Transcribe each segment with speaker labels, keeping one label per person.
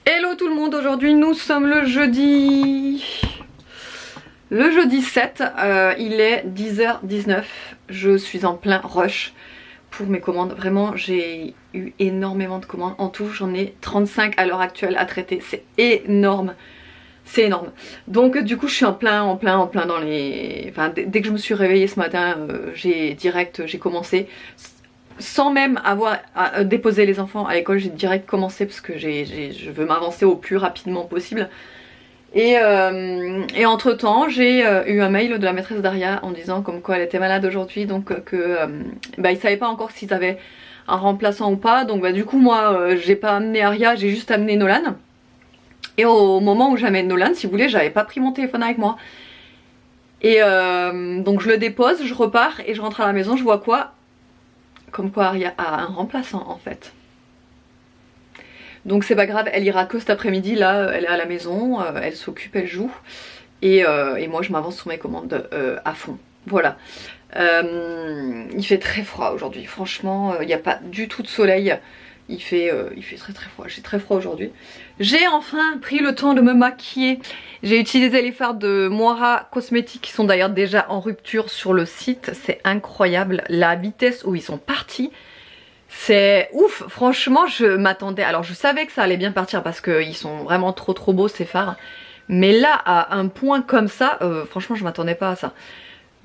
Speaker 1: Hello tout le monde, aujourd'hui nous sommes le jeudi 7, il est 10h19, je suis en plein rush pour mes commandes. Vraiment j'ai eu énormément de commandes, en tout j'en ai 35 à l'heure actuelle à traiter, c'est énorme. C'est énorme. Donc du coup je suis en plein dans les... Enfin dès que je me suis réveillée ce matin, j'ai commencé. Sans même avoir à déposer les enfants à l'école, j'ai direct commencé parce que je veux m'avancer au plus rapidement possible. Et entre temps j'ai eu un mail de la maîtresse d'Aria en disant comme quoi elle était malade aujourd'hui, donc ils savaient pas encore s'ils avaient un remplaçant ou pas. Donc du coup moi j'ai pas amené Aria, j'ai juste amené Nolan. Et au moment où j'amène Nolan, si vous voulez, j'avais pas pris mon téléphone avec moi. Et donc je le dépose, je repars et je rentre à la maison, je vois quoi? Comme quoi Aria a un remplaçant en fait. Donc c'est pas grave, elle ira que cet après-midi, là elle est à la maison, elle s'occupe, elle joue. Et moi je m'avance sur mes commandes à fond. Voilà. Il fait très froid aujourd'hui, franchement, il n'y a pas du tout de soleil. Il fait très froid, j'ai très froid aujourd'hui. J'ai enfin pris le temps de me maquiller. J'ai utilisé les fards de Moira Cosmetics qui sont d'ailleurs déjà en rupture sur le site. C'est incroyable la vitesse où ils sont partis. C'est ouf, franchement je m'attendais. Alors je savais que ça allait bien partir parce qu'ils sont vraiment trop beaux ces fards. Mais là à un point comme ça, franchement je m'attendais pas à ça.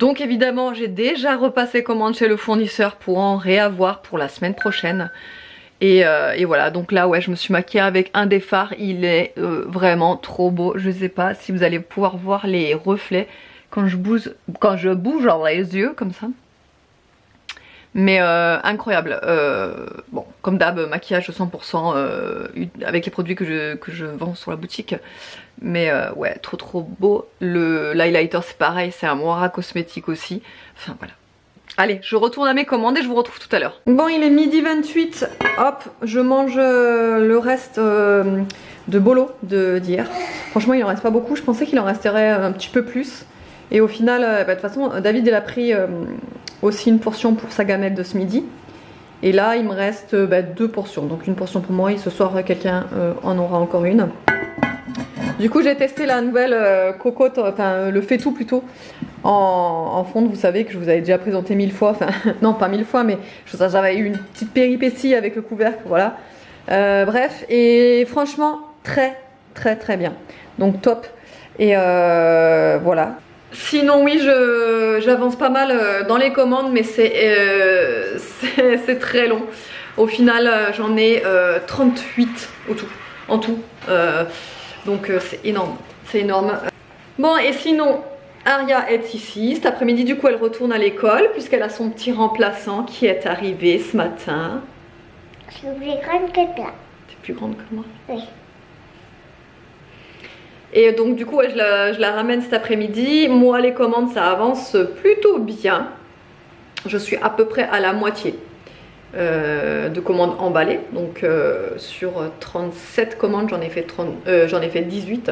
Speaker 1: Donc évidemment j'ai déjà repassé commande chez le fournisseur pour en réavoir pour la semaine prochaine. Et voilà, donc là ouais je me suis maquillée avec un des fards, il est vraiment trop beau. Je sais pas si vous allez pouvoir voir les reflets quand je bouge genre les yeux comme ça. Mais incroyable, bon comme d'hab maquillage 100% avec les produits que je vends sur la boutique. Mais ouais trop beau. L'highlighter c'est pareil, c'est un Moira Cosmetics aussi. Enfin voilà. Allez, je retourne à mes commandes et je vous retrouve tout à l'heure. Bon, il est midi 28, hop, je mange le reste de bolo d'hier. Franchement, il en reste pas beaucoup, je pensais qu'il en resterait un petit peu plus. Et au final, de toute façon, David il a pris aussi une portion pour sa gamelle de ce midi. Et là, il me reste 2 portions, donc une portion pour moi et ce soir, quelqu'un en aura encore une. Du coup j'ai testé la nouvelle cocotte, enfin le faitout plutôt, en fonte. Vous savez que je vous avais déjà présenté 1000 fois, enfin non pas 1000 fois mais j'avais eu une petite péripétie avec le couvercle, voilà. Bref, et franchement très bien, donc top. Et voilà. Sinon oui j'avance pas mal dans les commandes mais c'est très long. Au final j'en ai 38 en tout. Donc c'est énorme, c'est énorme. Bon et sinon Aria est ici, cet après-midi du coup elle retourne à l'école puisqu'elle a son petit remplaçant qui est arrivé ce matin.
Speaker 2: Je suis plus grande que toi.
Speaker 1: T'es plus grande que moi?
Speaker 2: Oui.
Speaker 1: Et donc du coup ouais, je la ramène cet après-midi. Moi les commandes ça avance plutôt bien. Je suis à peu près à la moitié de commandes emballées. Donc sur 37 commandes j'en ai fait 18.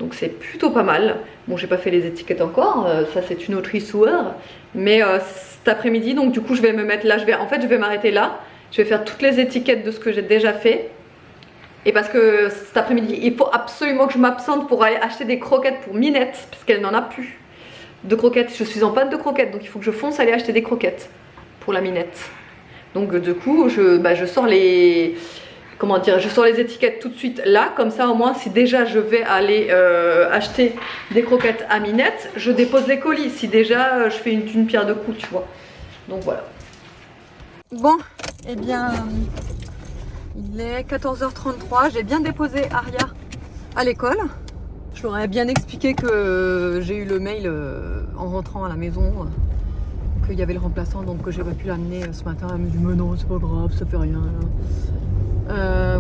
Speaker 1: Donc c'est plutôt pas mal. Bon j'ai pas fait les étiquettes encore, ça c'est une autre histoire. Mais cet après-midi donc du coup je vais me mettre là, je vais m'arrêter là. Je vais faire toutes les étiquettes de ce que j'ai déjà fait. Et parce que cet après-midi il faut absolument que je m'absente pour aller acheter des croquettes pour Minette, parce qu'elle n'en a plus de croquettes. Je suis en panne de croquettes, donc il faut que je fonce aller acheter des croquettes pour la Minette. Donc du coup je sors les... Comment dire, je sors les étiquettes tout de suite là, comme ça au moins si déjà je vais aller acheter des croquettes à Minette, je dépose les colis. Si déjà je fais une pierre deux coups, tu vois. Donc voilà. Bon, et bien il est 14h33, j'ai bien déposé Aria à l'école. Je leur ai bien expliqué que j'ai eu le mail en rentrant à la maison. Qu'il y avait le remplaçant donc que j'ai pas pu l'amener ce matin. Elle me dit mais non c'est pas grave, ça fait rien.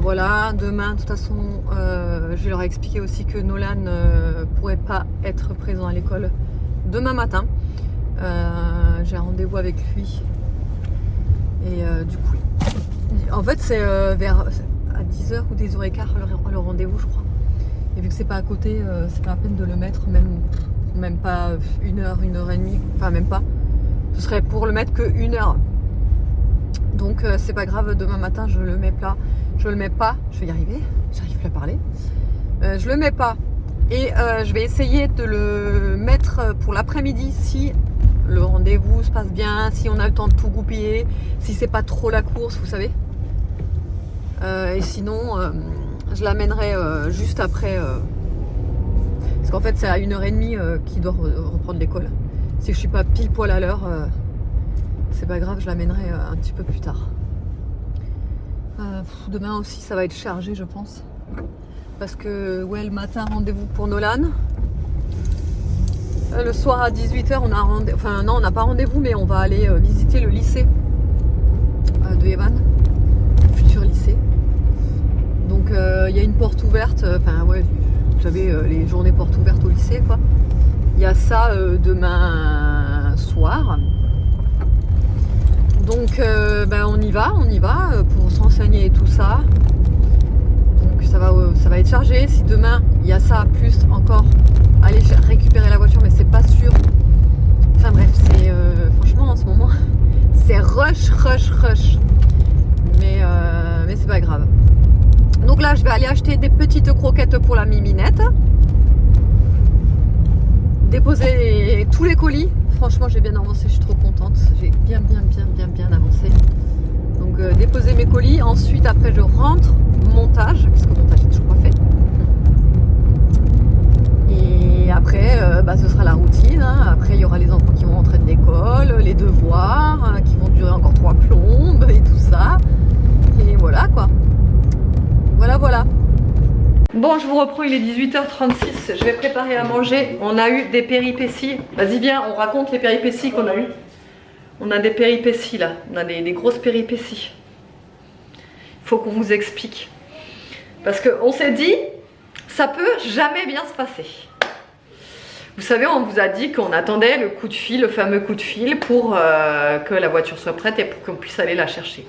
Speaker 1: Voilà, demain de toute façon je leur ai expliqué aussi que Nolan pourrait pas être présent à l'école demain matin. J'ai un rendez-vous avec lui et du coup en fait c'est vers à 10h ou 10h15 le rendez-vous je crois. Et vu que c'est pas à côté, c'est pas la peine de le mettre même pas 1h30, enfin même pas. Ce serait pour le mettre que 1 heure. Donc c'est pas grave, demain matin je le mets plat.
Speaker 3: Je le mets pas. Je vais y arriver. J'arrive plus à parler. Je le mets pas. Et je vais essayer de le mettre pour l'après-midi si le rendez-vous se passe bien, si on a le temps de tout goupiller, si c'est pas trop la course, vous savez. Et sinon, je l'amènerai juste après. Parce qu'en fait, c'est à 1h30 qu'il doit reprendre l'école. Si je suis pas pile poil à l'heure, c'est pas grave, je l'amènerai un petit peu plus tard. Demain aussi, ça va être chargé, je pense. Parce que, ouais, le matin, rendez-vous pour Nolan. Le soir à 18h, on a rendez-vous. Enfin, non, on n'a pas rendez-vous, mais on va aller visiter le lycée de Evan, le futur lycée. Donc, il y a une porte ouverte. Enfin, ouais, vous savez, les journées portes ouvertes au lycée, quoi. Il y a ça demain soir. Donc, on y va pour s'enseigner et tout ça. Donc, ça va être chargé. Si demain, il y a ça, plus encore aller récupérer la voiture, mais c'est pas sûr. Enfin bref, c'est franchement en ce moment, c'est rush. Mais c'est pas grave. Donc là, je vais aller acheter des petites croquettes pour la miminette. Déposer tous les colis. Franchement, j'ai bien avancé, je suis trop contente. J'ai bien avancé. Donc déposer mes colis. Ensuite, après, je rentre. Montage, puisque le montage est toujours pas fait. Et après, ce sera la routine. Hein. Après, il y aura les enfants qui vont rentrer de l'école, les devoirs, qui vont durer encore 3 plombes et tout ça. Et voilà quoi. Voilà.
Speaker 1: Bon, je vous reprends, il est 18h36, je vais préparer à manger. On a eu des péripéties. Vas-y, viens, on raconte les péripéties qu'on a eues. On a des péripéties là, on a des grosses péripéties. Il faut qu'on vous explique. Parce qu'on s'est dit, ça peut jamais bien se passer. Vous savez, on vous a dit qu'on attendait le coup de fil, le fameux coup de fil pour que la voiture soit prête et pour qu'on puisse aller la chercher.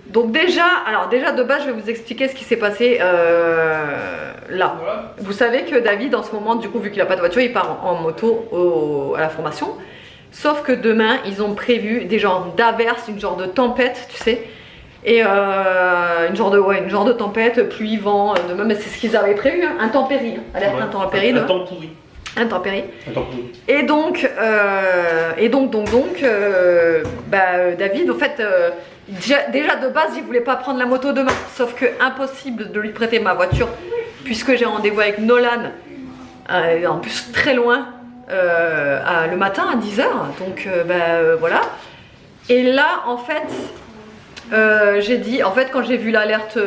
Speaker 1: Donc déjà de base, je vais vous expliquer ce qui s'est passé là. Vous savez que David, en ce moment, du coup, vu qu'il n'a pas de voiture, il part en moto à la formation. Sauf que demain, ils ont prévu des genres d'averses, une genre de tempête, tu sais. Et une genre de tempête, pluie, vent, demain, mais c'est ce qu'ils avaient prévu, hein, intempérie, alerte intempérie. Intempérie. Et donc, David, en fait, déjà de base, il voulait pas prendre la moto demain. Sauf que impossible de lui prêter ma voiture, puisque j'ai rendez-vous avec Nolan, en plus très loin, le matin à 10h. Donc, voilà. Et là, en fait, j'ai dit, en fait, quand j'ai vu l'alerte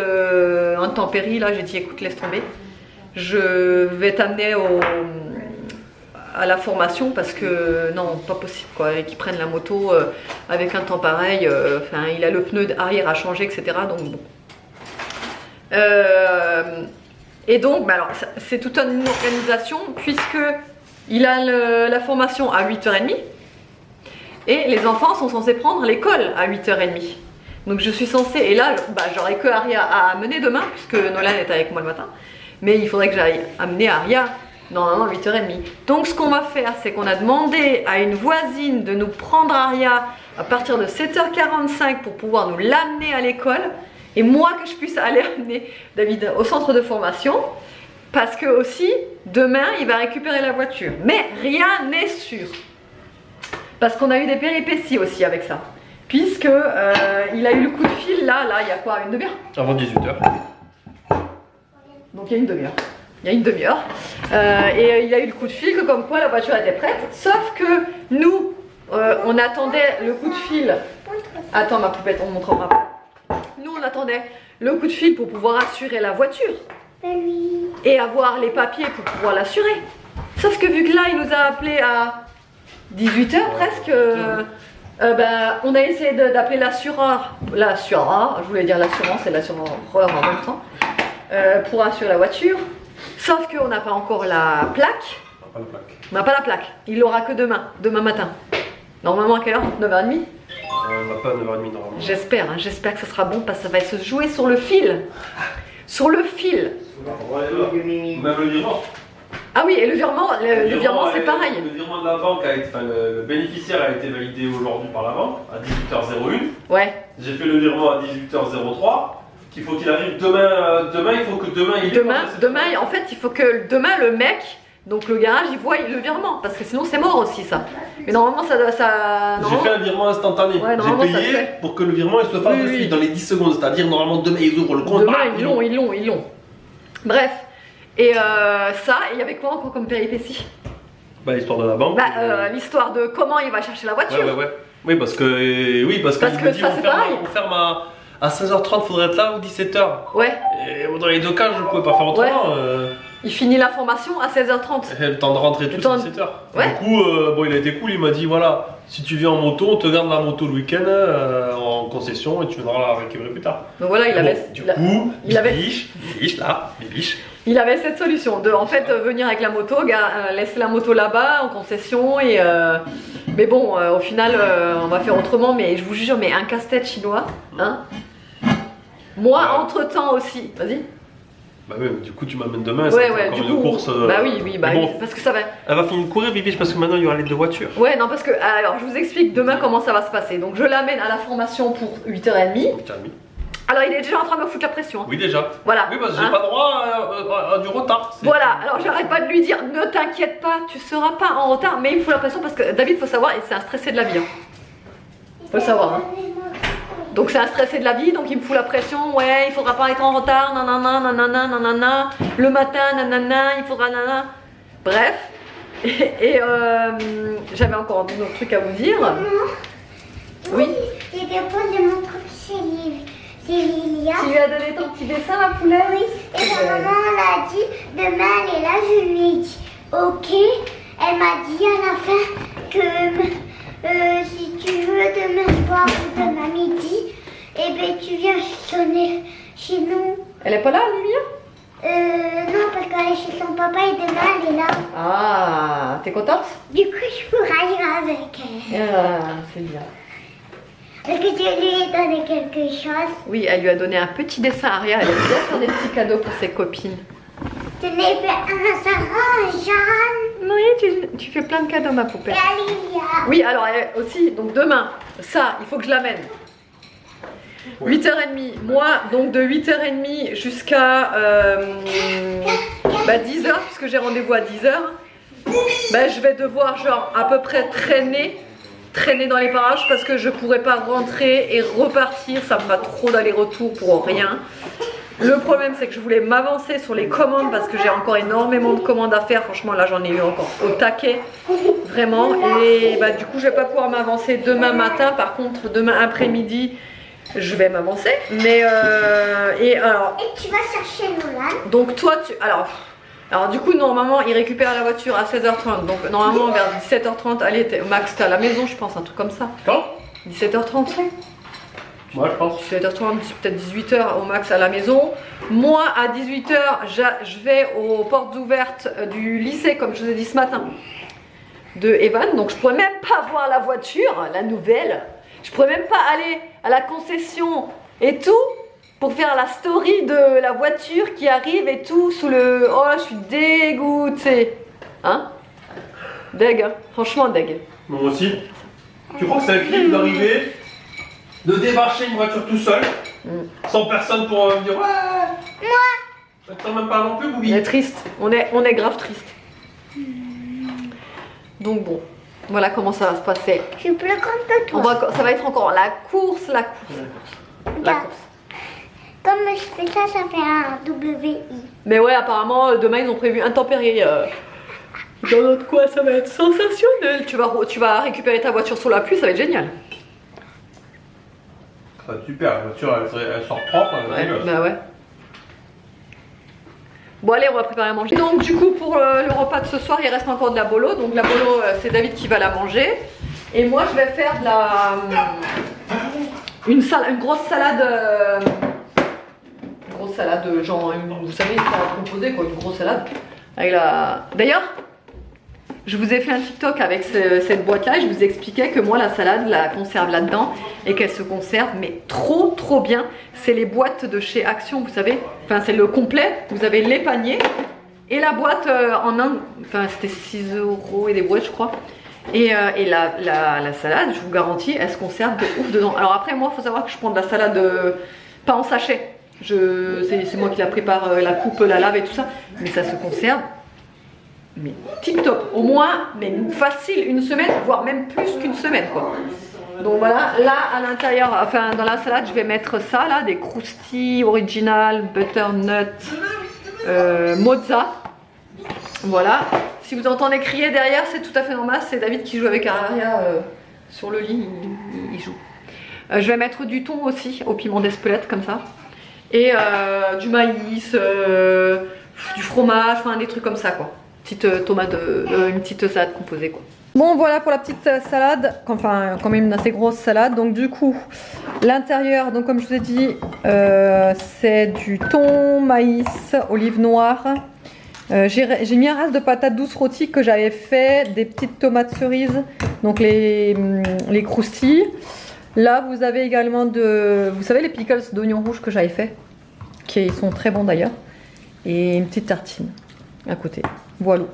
Speaker 1: intempérie, là, j'ai dit, écoute, laisse tomber. Je vais t'amener à la formation parce que non, pas possible quoi, et qu'ils prennent la moto avec un temps pareil, enfin il a le pneu arrière à changer, etc. Donc bon. Et donc, alors c'est toute une organisation puisque il a la formation à 8h30 et les enfants sont censés prendre l'école à 8h30. Donc je suis censée, et là j'aurai que Aria à amener demain puisque Nolan est avec moi le matin, mais il faudrait que j'aille amener Aria normalement 8h30. Donc ce qu'on va faire, c'est qu'on a demandé à une voisine de nous prendre Aria à partir de 7h45 pour pouvoir nous l'amener à l'école et moi que je puisse aller amener David au centre de formation parce que aussi demain il va récupérer la voiture. Mais rien n'est sûr parce qu'on a eu des péripéties aussi avec ça puisque il a eu le coup de fil là il y a quoi, une demi-heure
Speaker 4: avant 18h.
Speaker 1: Donc il y a une demi-heure. Il y a une demi-heure. Et il a eu le coup de fil que comme quoi la voiture était prête. Sauf que nous, on attendait le coup de fil. Attends ma poupette, on montrera pas. Nous, on attendait le coup de fil pour pouvoir assurer la voiture. Et avoir les papiers pour pouvoir l'assurer. Sauf que vu que là, il nous a appelé à 18h presque. On a essayé d'appeler l'assureur. L'assureur, je voulais dire l'assurance et l'assureur en même temps. Pour assurer la voiture. Sauf qu'on n'a pas encore la plaque. On n'a pas la plaque. Il l'aura que demain matin. Normalement à quelle heure? 9h30
Speaker 4: Pas 9h30 normalement.
Speaker 1: J'espère que ça sera bon parce que ça va se jouer sur le fil. Sur le fil.
Speaker 4: Même le virement.
Speaker 1: Ah oui, et le virement c'est pareil.
Speaker 4: Le virement de la banque, le bénéficiaire a été validé aujourd'hui par la banque à 18h01.
Speaker 1: Ouais.
Speaker 4: J'ai fait le virement à 18h03. qu'il faut qu'il arrive demain. Demain, il faut que demain il
Speaker 1: Demain, en fait, il faut que demain le mec, donc le garage, il voit le virement, parce que sinon c'est mort aussi ça. Mais normalement ça
Speaker 4: J'ai fait un virement instantané.
Speaker 1: Ouais,
Speaker 4: j'ai payé pour que le virement il se fasse de suite dans les 10 secondes. C'est-à-dire normalement demain ils ouvrent le compte.
Speaker 1: Demain ils l'ont. Bref. Et ça, et il y avait quoi encore comme péripéties?
Speaker 4: Bah l'histoire de la banque.
Speaker 1: L'histoire de comment il va chercher la voiture.
Speaker 4: Ouais. Oui parce que
Speaker 1: ça c'est pareil.
Speaker 4: On ferme à 16h30, faudrait être là ou 17h.
Speaker 1: Ouais.
Speaker 4: Et dans les deux cas, je pouvais pas faire autrement.
Speaker 1: Il finit la formation à 16h30.
Speaker 4: Et le temps de rentrer tout, c'est 17h.
Speaker 1: Ouais.
Speaker 4: Du coup, il a été cool, il m'a dit voilà, si tu viens en moto, on te garde la moto le week-end en concession et tu viendras la récupérer plus tard.
Speaker 1: Donc voilà, il avait cette solution de en fait venir avec la moto, laisser la moto là-bas en concession et mais bon, au final on va faire autrement, mais je vous jure, mais un casse-tête chinois, hein. Moi, entre-temps aussi, vas-y.
Speaker 4: Bah oui, du coup tu m'amènes demain,
Speaker 1: ouais,
Speaker 4: encore une course.
Speaker 1: Bah oui, bon, parce que ça va.
Speaker 4: Elle va finir de courir, Bibiche, parce que maintenant il y aura les deux voitures.
Speaker 1: Ouais, non, parce que alors je vous explique demain comment ça va se passer. Donc je l'amène à la formation pour 8h30.
Speaker 4: 8h30.
Speaker 1: Alors il est déjà en train de me foutre la pression. Hein.
Speaker 4: Oui déjà.
Speaker 1: Voilà.
Speaker 4: Oui parce que j'ai pas droit à du retard.
Speaker 1: Voilà, alors j'arrête pas de lui dire ne t'inquiète pas, tu seras pas en retard, mais il me fout la pression parce que David, faut savoir, c'est un stressé de la vie. Hein. Faut le savoir. Hein. Donc c'est un stressé de la vie, donc il me fout la pression, ouais, il faudra pas être en retard, nanana, le matin, nanana, il faudra nanana. Bref, et j'avais encore un autre truc à vous dire.
Speaker 2: Maman,
Speaker 1: oui.
Speaker 2: J'ai déposé mon truc chez Lilia.
Speaker 1: Tu lui as donné ton petit dessin, la poulette?
Speaker 2: Oui, et sa maman l'a dit, demain elle est là, je lui ai dit, ok. Elle m'a dit à la fin que si tu veux demain soir ou demain midi, eh ben tu viens sonner chez nous.
Speaker 1: Elle est pas là, Lilia?
Speaker 2: Non, parce qu'elle est chez son papa et demain elle est là.
Speaker 1: Ah, t'es contente?
Speaker 2: Du coup, je pourrais aller avec elle.
Speaker 1: Ah, c'est bien.
Speaker 2: Est-ce que tu lui as donné quelque chose?
Speaker 1: Oui, elle lui a donné un petit dessin Aria. Elle aime bien faire des petits cadeaux pour ses copines.
Speaker 2: Tu n'es fait un Sarah, Jeanne.
Speaker 1: Oui, tu fais plein de cadeaux, ma poupée.
Speaker 2: Et à Lilia.
Speaker 1: Oui, alors elle aussi, donc demain, ça, il faut que je l'amène.
Speaker 4: Oui.
Speaker 1: 8h30. Moi, donc de 8h30 jusqu'à 10h, puisque j'ai rendez-vous à 10h, je vais devoir genre à peu près traîner dans les parages parce que je pourrais pas rentrer et repartir, ça me fera trop d'aller-retour pour rien. Le problème c'est que je voulais m'avancer sur les commandes parce que j'ai encore énormément de commandes à faire, franchement là j'en ai eu encore au taquet, vraiment, et du coup je vais pas pouvoir m'avancer demain matin, par contre demain après-midi je vais m'avancer, mais et
Speaker 2: tu vas chercher Nolan.
Speaker 1: donc toi alors du coup normalement il récupère la voiture à 16h30, donc normalement vers 17h30, allez Max t'es à la maison je pense, un truc comme ça.
Speaker 4: Quand
Speaker 1: 17h30.
Speaker 4: Moi je pense.
Speaker 1: 17h30, peut-être 18h au max à la maison. Moi à 18h je vais aux portes ouvertes du lycée comme je vous ai dit ce matin de Evan, donc je pourrais même pas voir la voiture, la nouvelle. Je pourrais même pas aller à la concession et tout pour faire la story de la voiture qui arrive et tout sous le... Oh je suis dégoûtée. Hein? Deg, hein? Franchement deg.
Speaker 4: Moi aussi. Tu crois que c'est un clip d'arriver, de débarcher une voiture tout seul, sans personne pour me dire ouais. Moi. T'en même pas non plus, Boubi.
Speaker 1: On est triste, on est grave triste. Donc bon, voilà comment ça va se passer.
Speaker 2: Je suis plus grande que toi.
Speaker 1: Ça va être encore la course.
Speaker 2: Comme je fais ça, ça fait un WI.
Speaker 1: Mais ouais, apparemment, demain, ils ont prévu intempéries. Dans notre coin, ça va être sensationnel. Tu vas récupérer ta voiture sous la pluie, ça va être génial.
Speaker 4: Ça va être super, la voiture, elle sort propre.
Speaker 1: Ouais. Bon allez, on va préparer à manger. Donc du coup, pour le repas de ce soir, il reste encore de la bolo. Donc la bolo, c'est David qui va la manger. Et moi, je vais faire une grosse salade... grosse salade, genre, vous savez, une salade composée, quoi, une grosse salade. D'ailleurs, je vous ai fait un TikTok avec cette boîte-là et je vous expliquais que moi, la salade, la conserve là-dedans et qu'elle se conserve, mais trop bien. C'est les boîtes de chez Action, vous savez. Enfin, c'est le complet. Vous avez les paniers et la boîte en Inde. Enfin, c'était 6 € et des boîtes, je crois. Et la salade, je vous garantis, elle se conserve de ouf dedans. Alors après, moi, il faut savoir que je prends de la salade pas en sachet. C'est moi qui la prépare, la coupe, la lave et tout ça. Mais ça se conserve. Mais tip top. Au moins, mais facile, une semaine, voire même plus qu'une semaine, quoi. Donc voilà, là à l'intérieur, enfin dans la salade, je vais mettre ça là, des croustilles original, butternut, mozza. Voilà. Si vous entendez crier derrière, c'est tout à fait normal. C'est David qui joue avec Araria sur le lit, il joue. Je vais mettre du thon aussi, au piment d'Espelette comme ça. Et du maïs, du fromage, enfin des trucs comme ça quoi. Petite tomate, une petite salade composée quoi. Bon voilà pour la petite salade, enfin quand même une assez grosse salade. Donc du coup l'intérieur, donc comme je vous ai dit, c'est du thon, maïs, olive noire. J'ai mis un ras de patates douces rôties que j'avais fait, des petites tomates cerises, donc les croustilles. Là vous avez également vous savez les pickles d'oignons rouges que j'avais fait, qui sont très bons d'ailleurs, et une petite tartine à côté. Voilà.